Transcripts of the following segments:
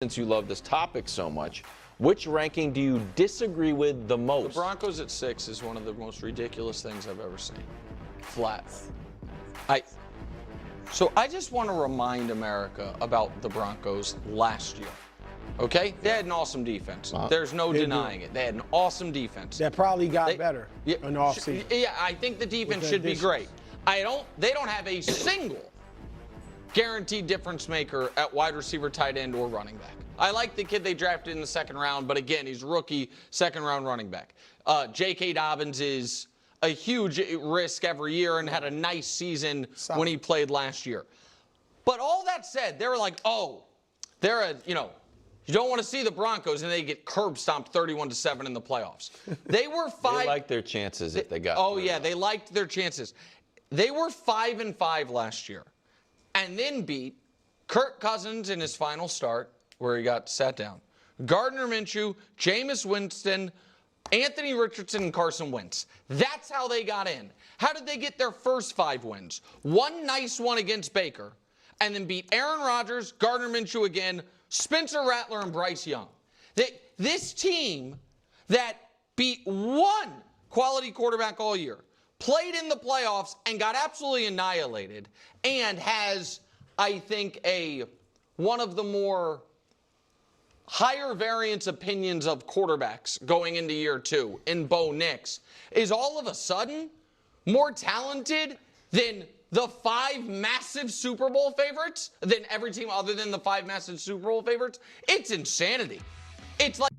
since you love this topic so much, which ranking do you disagree with the most? The Broncos at 6 is one of the most ridiculous things I've ever seen. Flat. So I just want to remind America about the Broncos last year. Okay? They had an awesome defense. There's no denying it. They had an awesome defense. That probably got better in the offseason. Yeah, I think the defense should be great. They don't have a single guaranteed difference maker at wide receiver, tight end, or running back. I like the kid they drafted in the second round, but again, he's rookie, second-round running back. J.K. Dobbins is a huge risk every year and had a nice season when he played last year. But all that said, they were like, you don't want to see the Broncos, and they get curb stomped 31-7 in the playoffs. They were They liked their chances if they got. Oh yeah, they liked their chances. They were 5-5 last year, and then beat Kirk Cousins in his final start, where he got sat down, Gardner Minshew, Jameis Winston, Anthony Richardson, and Carson Wentz. That's how they got in. How did they get their first 5 wins? One nice one against Baker, and then beat Aaron Rodgers, Gardner Minshew again, Spencer Rattler, and Bryce Young. This team that beat one quality quarterback all year, played in the playoffs and got absolutely annihilated, and has, I think, one of the more higher variance opinions of quarterbacks going into year 2 in Bo Nix, is all of a sudden more talented than the 5 massive Super Bowl favorites, than every team other than the 5 massive Super Bowl favorites. It's insanity. It's like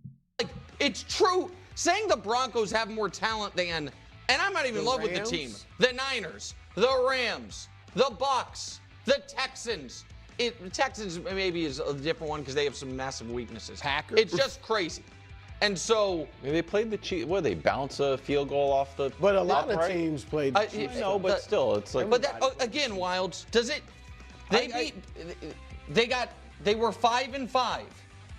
it's true. Saying the Broncos have more talent than, and I'm not even in love with the team, the Niners, the Rams, the Bucks, the Texans. The Texans maybe is a different one because they have some massive weaknesses. Packers. It's just crazy. And so they played the Chiefs. What, they bounce a field goal off the? But a lot of teams played the Chiefs. No, but still, it's like. But that, again, Wilds, does it? They were 5-5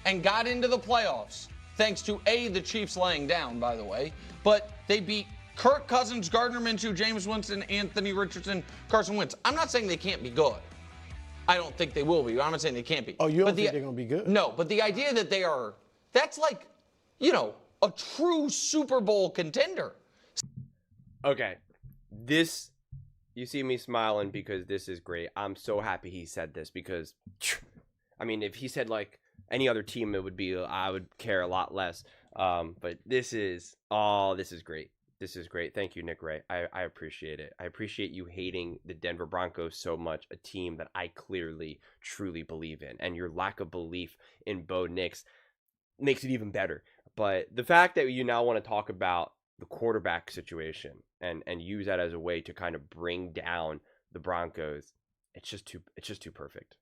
and got into the playoffs thanks to the Chiefs laying down, by the way. But they beat Kirk Cousins, Gardner Minshew, Jameis Winston, Anthony Richardson, Carson Wentz. I'm not saying they can't be good. I don't think they will be. I'm not saying they can't be. Oh, you don't think they're going to be good? No, but the idea that they are, that's like, a true Super Bowl contender. Okay. This, you see me smiling because this is great. I'm so happy he said this because, I mean, if he said like any other team, it would be, I would care a lot less. But this is great. This is great. Thank you, Nick Wright. I appreciate it. I appreciate you hating the Denver Broncos so much, a team that I clearly, truly believe in. And your lack of belief in Bo Nix makes it even better. But the fact that you now want to talk about the quarterback situation and use that as a way to kind of bring down the Broncos, it's just too perfect.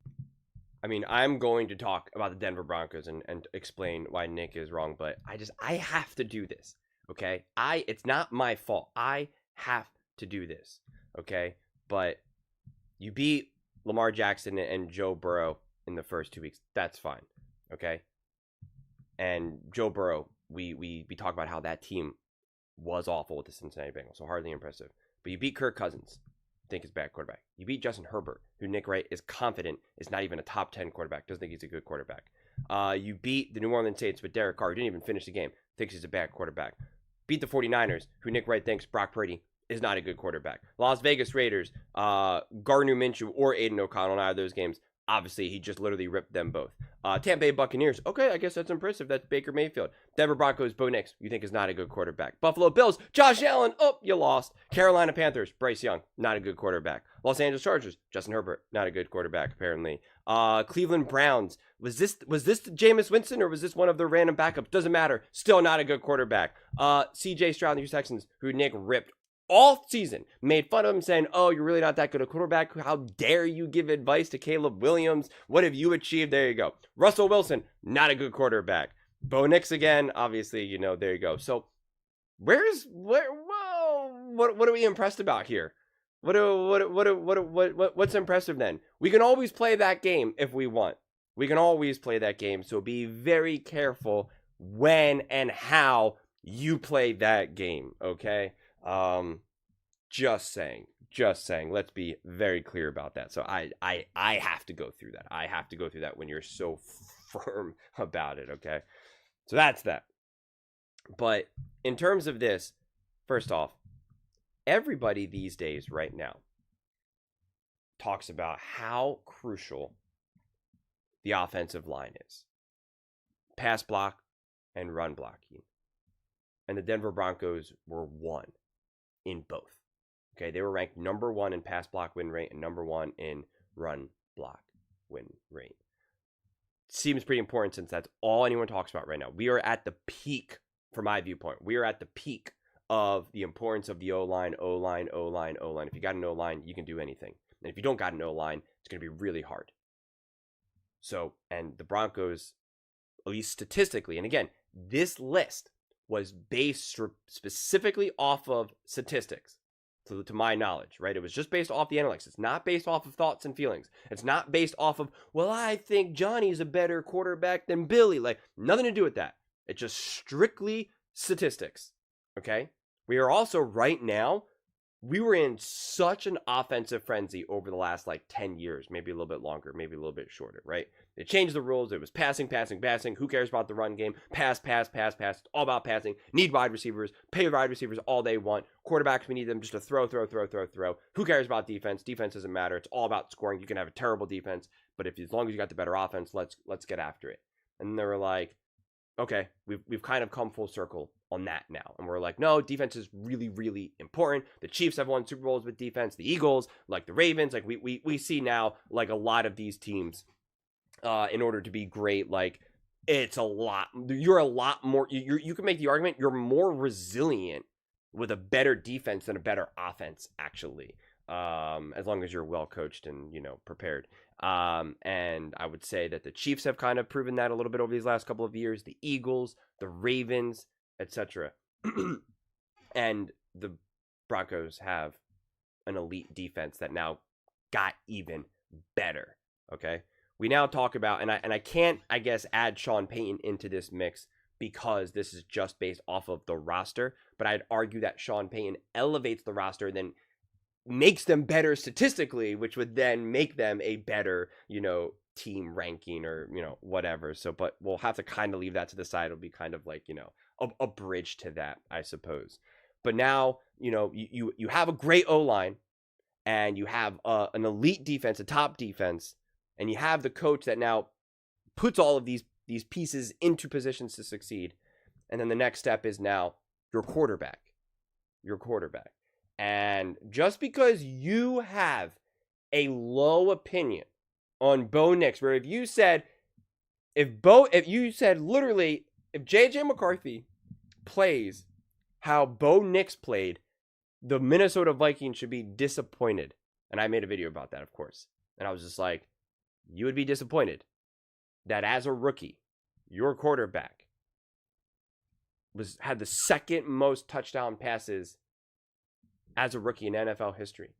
I mean, I'm going to talk about the Denver Broncos and explain why Nick is wrong, but I have to do this. Okay, it's not my fault. I have to do this. Okay, but you beat Lamar Jackson and Joe Burrow in the first 2 weeks. That's fine. Okay, and Joe Burrow, we talk about how that team was awful with the Cincinnati Bengals, so hardly impressive. But you beat Kirk Cousins, I think is a bad quarterback. You beat Justin Herbert, who Nick Wright is confident is not even a top 10 quarterback. Doesn't think he's a good quarterback. You beat the New Orleans Saints with Derek Carr, who didn't even finish the game. Thinks he's a bad quarterback. Beat the 49ers, who Nick Wright thinks Brock Purdy is not a good quarterback. Las Vegas Raiders, Gardner Minshew or Aiden O'Connell in either of those games. Obviously, he just literally ripped them both. Tampa Bay Buccaneers, okay, I guess that's impressive. That's Baker Mayfield. Denver Broncos, Bo Nix, you think is not a good quarterback. Buffalo Bills, Josh Allen, oh, you lost. Carolina Panthers, Bryce Young, not a good quarterback. Los Angeles Chargers, Justin Herbert, not a good quarterback, apparently. Cleveland Browns, was this Jameis Winston or was this one of their random backups? Doesn't matter. Still not a good quarterback. CJ Stroud and the Houston Texans, who Nick ripped all season, made fun of him saying, oh, you're really not that good a quarterback. How dare you give advice to Caleb Williams? What have you achieved? There you go. Russell Wilson, not a good quarterback. Bo Nix again, obviously, there you go. So what are we impressed about here? What's impressive then? We can always play that game if we want. We can always play that game. So be very careful when and how you play that game, okay? Just saying. Let's be very clear about that. So I have to go through that. I have to go through that when you're so firm about it, okay? So that's that. But in terms of this, first off, everybody these days right now talks about how crucial the offensive line is. Pass block and run blocking. And the Denver Broncos were 1 in both. Okay, they were ranked number 1 in pass block win rate and number 1 in run block win rate. Seems pretty important since that's all anyone talks about right now. We are at the peak, from my viewpoint. We are at the peak of the importance of the O-line, O-line, O-line, O-line. If you got an O-line, you can do anything. And if you don't got an O-line, it's going to be really hard. So, and the Broncos, at least statistically, and again, this list was based specifically off of statistics, to my knowledge, right? It was just based off the analytics. It's not based off of thoughts and feelings. It's not based off of, well, I think Johnny's a better quarterback than Billy. Like, nothing to do with that. It's just strictly statistics, okay? We are also right now, we were in such an offensive frenzy over the last 10 years, maybe a little bit longer, maybe a little bit shorter, right? They changed the rules. It was passing, passing, passing. Who cares about the run game? Pass, pass, pass, pass. It's all about passing. Need wide receivers. Pay wide receivers all they want. Quarterbacks, we need them just to throw. Who cares about defense? Defense doesn't matter. It's all about scoring. You can have a terrible defense, but as long as you got the better offense, let's get after it. And they were like, okay, we've kind of come full circle on that now. And we're like, no, defense is really, really important. The Chiefs have won Super Bowls with defense. The Eagles, like the Ravens, like we see now a lot of these teams, in order to be great, it's a lot. You're a lot more. You can make the argument you're more resilient with a better defense than a better offense, actually. As long as you're well coached and prepared. And I would say that the Chiefs have kind of proven that a little bit over these last couple of years. The Eagles, the Ravens, etc. And the Broncos have an elite defense that now got even better. Okay. We now talk about, and I can't, I guess, add Sean Payton into this mix because this is just based off of the roster, but I'd argue that Sean Payton elevates the roster, then makes them better statistically, which would then make them a better, team ranking or, whatever. So, but we'll have to kind of leave that to the side. It'll be kind of like, a bridge to that, I suppose. But now, you have a great O-line and you have an elite defense, a top defense, and you have the coach that now puts all of these pieces into positions to succeed. And then the next step is now your quarterback. And just because you have a low opinion on Bo Nix, where if you said literally, if JJ McCarthy plays how Bo Nix played, the Minnesota Vikings should be disappointed. And I made a video about that, of course. And I was just like, you would be disappointed that as a rookie, your quarterback had the second most touchdown passes as a rookie in NFL history.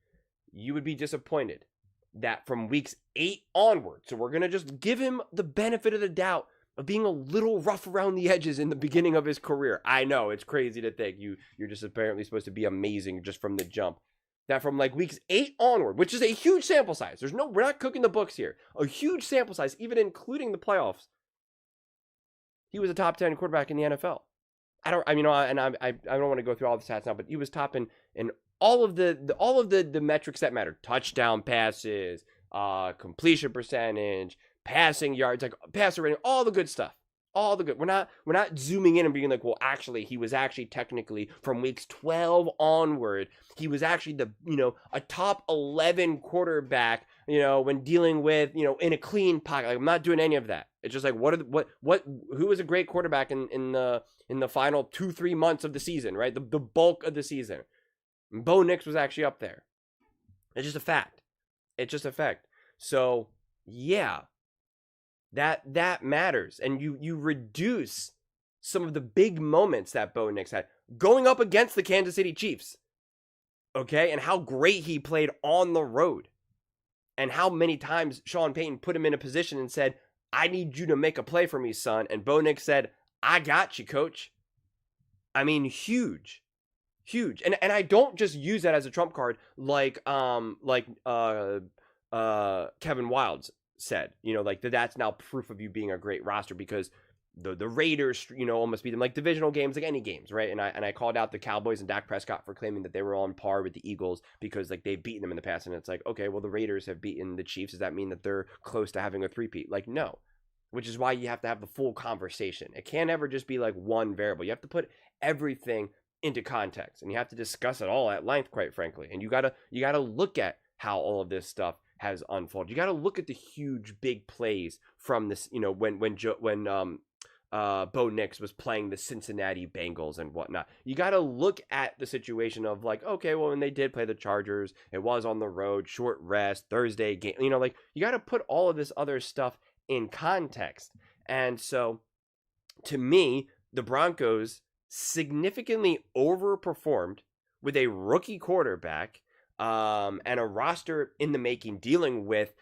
You would be disappointed that from weeks 8 onward, so we're going to just give him the benefit of the doubt of being a little rough around the edges in the beginning of his career. I know, it's crazy to think you're just apparently supposed to be amazing just from the jump. That from weeks 8 onward, which is a huge sample size. We're not cooking the books here. A huge sample size, even including the playoffs. He was a top 10 quarterback in the NFL. I don't want to go through all the stats now, but he was top in all of the metrics that matter: touchdown passes, completion percentage, passing yards, passer rating, all the good stuff. All the good. We're not zooming in and being like, well, actually, he was actually technically from weeks 12 onward, he was actually a top 11 quarterback, when dealing with, in a clean pocket. I'm not doing any of that. It's just who was a great quarterback in the final 2-3 months of the season, right? The bulk of the season. Bo Nix was actually up there. It's just a fact. So, yeah. That matters, and you reduce some of the big moments that Bo Nix had going up against the Kansas City Chiefs, okay, and how great he played on the road, and how many times Sean Payton put him in a position and said, "I need you to make a play for me, son," and Bo Nix said, "I got you, coach." I mean, huge, and I don't just use that as a trump card like Kevin Wildes said, like that's now proof of you being a great roster, because the Raiders, almost beat them, like divisional games, like any games, right? And I called out the Cowboys and Dak Prescott for claiming that they were on par with the Eagles because like they've beaten them in the past. And it's like, okay, well, the Raiders have beaten the Chiefs. Does that mean that they're close to having a three-peat? Like, no. Which is why you have to have the full conversation. It can't ever just be like one variable. You have to put everything into context, and you have to discuss it all at length, quite frankly. And you gotta look at how all of this stuff has unfolded. You gotta look at the huge big plays from this, when Bo Nix was playing the Cincinnati Bengals and whatnot. You got to look at the situation of like, okay, well, when they did play the Chargers, it was on the road, short rest, Thursday game, like you got to put all of this other stuff in context. And so to me, the Broncos significantly overperformed with a rookie quarterback and a roster in the making, dealing with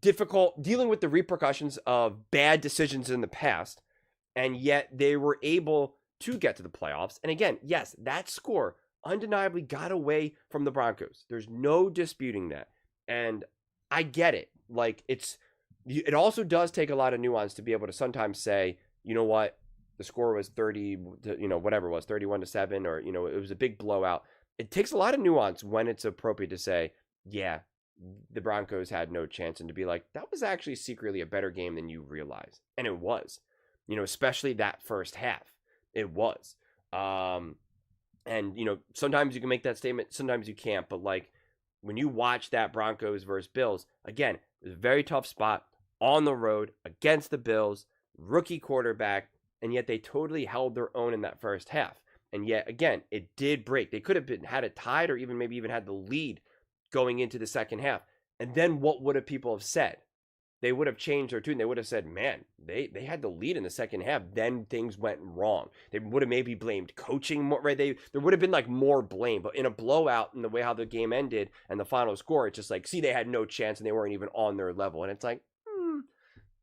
dealing with the repercussions of bad decisions in the past, and yet they were able to get to the playoffs. And again, yes, that score undeniably got away from the Broncos. There's no disputing that. And I get it. Like, it also does take a lot of nuance to be able to sometimes say, you know what, the score was 30, whatever it was, 31-7, or, it was a big blowout. It takes a lot of nuance when it's appropriate to say, yeah, the Broncos had no chance, and to be like, that was actually secretly a better game than you realize. And it was, especially that first half. It was. And, sometimes you can make that statement, sometimes you can't. But like, when you watch that Broncos versus Bills, again, it was a very tough spot on the road against the Bills, rookie quarterback, and yet they totally held their own in that first half. And yet, again, it did break. They could have had it tied, or maybe even had the lead going into the second half. And then what would have people have said? They would have changed their tune. They would have said, man, they had the lead in the second half. Then things went wrong. They would have maybe blamed coaching more, right? There would have been like more blame. But in a blowout, in the way how the game ended and the final score, it's just like, see, they had no chance and they weren't even on their level. And it's like,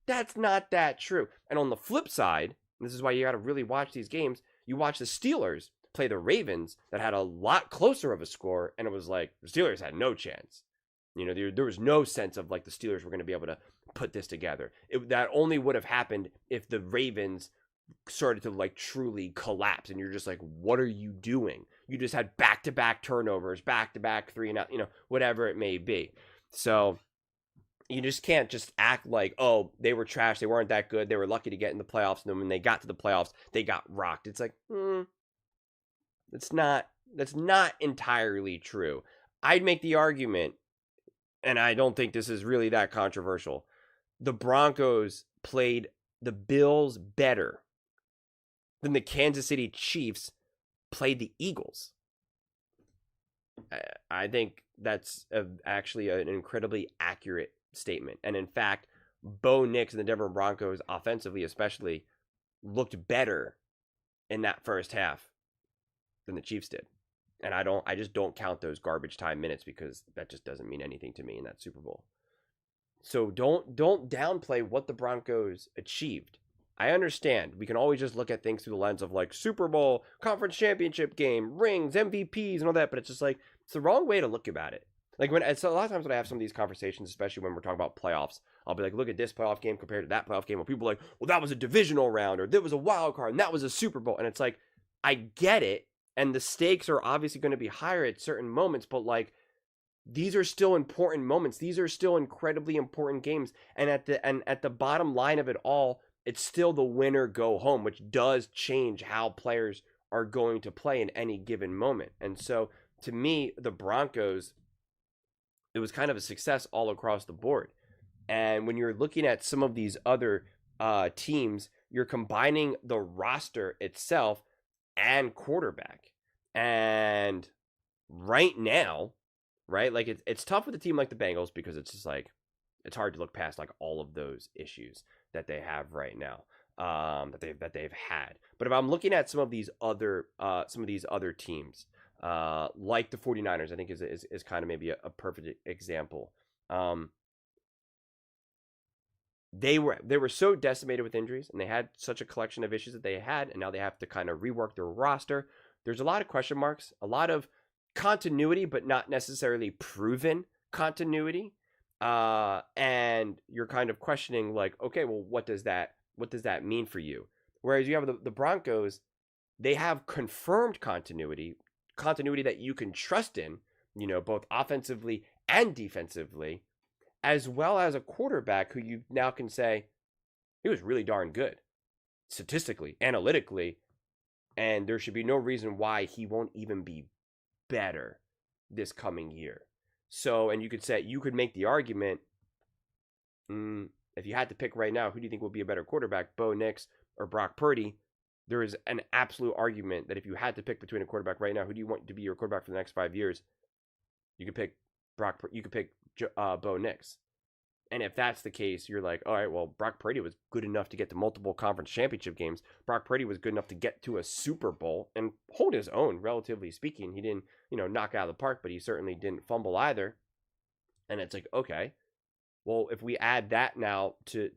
that's not that true. And on the flip side, and this is why you got to really watch these games, you watch the Steelers play the Ravens that had a lot closer of a score, and it was like the Steelers had no chance. There was no sense of like the Steelers were going to be able to put this together. That only would have happened if the Ravens started to like truly collapse, and you're just like, what are you doing? You just had back-to-back turnovers, back-to-back 3-and-out, whatever it may be. So you just can't just act like, oh, they were trash, they weren't that good, they were lucky to get in the playoffs, and then when they got to the playoffs, they got rocked. It's like, that's not entirely true. I'd make the argument, and I don't think this is really that controversial, the Broncos played the Bills better than the Kansas City Chiefs played the Eagles. I think that's actually an incredibly accurate statement. And in fact, Bo Nix and the Denver Broncos, offensively especially, looked better in that first half than the Chiefs did. And I just don't count those garbage time minutes, because that just doesn't mean anything to me in that Super Bowl. So don't downplay what the Broncos achieved. I understand we can always just look at things through the lens of like Super Bowl, conference championship game, rings, MVPs, and all that, but it's just like, it's the wrong way to look about it. Like so a lot of times when I have some of these conversations, especially when we're talking about playoffs, I'll be like, look at this playoff game compared to that playoff game, where people are like, well, that was a divisional round, or that was a wild card, and that was a Super Bowl. And it's like, I get it. And the stakes are obviously going to be higher at certain moments, but like, these are still important moments. These are still incredibly important games. And at the bottom line of it all, it's still the winner go home, which does change how players are going to play in any given moment. And so to me, the Broncos, it was kind of a success all across the board. And when you're looking at some of these other teams, you're combining the roster itself and quarterback. And right now, right, like it's tough with a team like the Bengals, because it's just like, it's hard to look past like all of those issues that they have right now, that they've had. But if I'm looking at some of these other teams, like the 49ers, I think is kind of maybe a perfect example. They were so decimated with injuries, and they had such a collection of issues that they had, and now they have to kind of rework their roster. There's a lot of question marks, a lot of continuity, but not necessarily proven continuity, and you're kind of questioning like, okay, well, what does that mean for you? Whereas you have the Broncos, they have confirmed continuity that you can trust in, both offensively and defensively, as well as a quarterback who you now can say he was really darn good statistically, analytically, and there should be no reason why he won't even be better this coming year. So, and you could make the argument, if you had to pick right now, who do you think will be a better quarterback, Bo Nix or Brock Purdy? There is an absolute argument that if you had to pick between a quarterback right now, who do you want to be your quarterback for the next 5 years? You could pick Bo Nix. And if that's the case, you're like, all right, well, Brock Purdy was good enough to get to multiple conference championship games. Brock Purdy was good enough to get to a Super Bowl and hold his own, relatively speaking. He didn't, knock it out of the park, but he certainly didn't fumble either. And it's like, okay, well, if we add that now to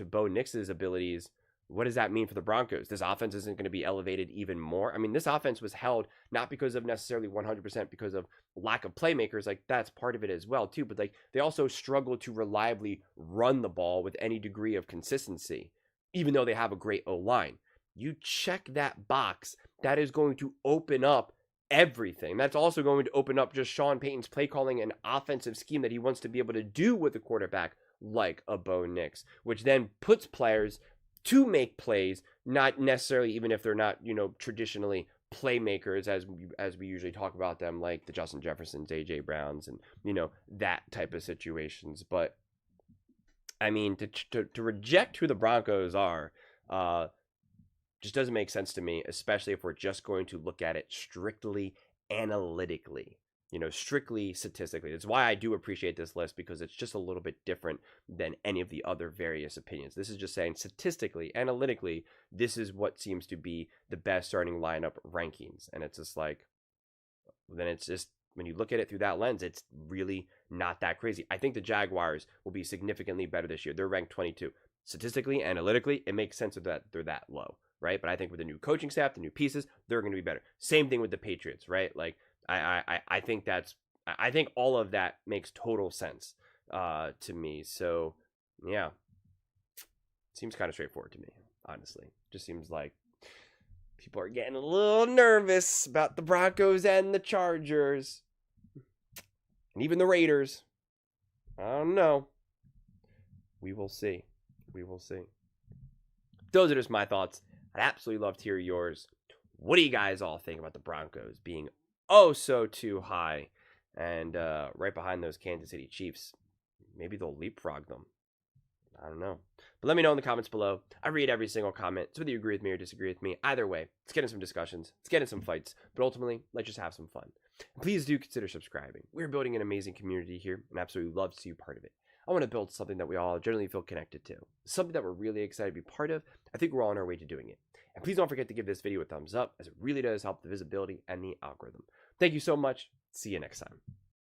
Bo Nix's abilities, what does that mean for the Broncos? This offense isn't going to be elevated even more. I mean, this offense was held not because of necessarily 100% because of lack of playmakers. Like, that's part of it as well, too. But, like, they also struggle to reliably run the ball with any degree of consistency, even though they have a great O-line. You check that box, that is going to open up everything. That's also going to open up just Sean Payton's play calling and offensive scheme that he wants to be able to do with a quarterback like a Bo Nix, which then puts players to make plays, not necessarily even if they're not, traditionally playmakers as we usually talk about them, like the Justin Jeffersons, AJ Browns, and that type of situations. But I mean, to reject who the Broncos are, just doesn't make sense to me, especially if we're just going to look at it strictly analytically. Strictly statistically. That's why I do appreciate this list, because it's just a little bit different than any of the other various opinions. This is just saying statistically, analytically, this is what seems to be the best starting lineup rankings. And it's just like, then it's just, when you look at it through that lens, it's really not that crazy. I think the Jaguars will be significantly better this year. They're ranked 22. Statistically, analytically, it makes sense that they're that low, right? But I think with the new coaching staff, the new pieces, they're going to be better. Same thing with the Patriots, right? Like, I think all of that makes total sense to me. So yeah, seems kind of straightforward to me, honestly. Just seems like people are getting a little nervous about the Broncos and the Chargers and even the Raiders. I don't know. We will see. Those are just my thoughts. I'd absolutely love to hear yours. What do you guys all think about the Broncos being so too high, and right behind those Kansas City Chiefs? Maybe they'll leapfrog them. I don't know. But let me know in the comments below. I read every single comment, so whether you agree with me or disagree with me, either way, let's get in some discussions, let's get in some fights, but ultimately, let's just have some fun. And please do consider subscribing. We're building an amazing community here, and absolutely love to see you part of it. I want to build something that we all generally feel connected to, something that we're really excited to be part of. I think we're all on our way to doing it. And please don't forget to give this video a thumbs up, as it really does help the visibility and the algorithm. Thank you so much. See you next time.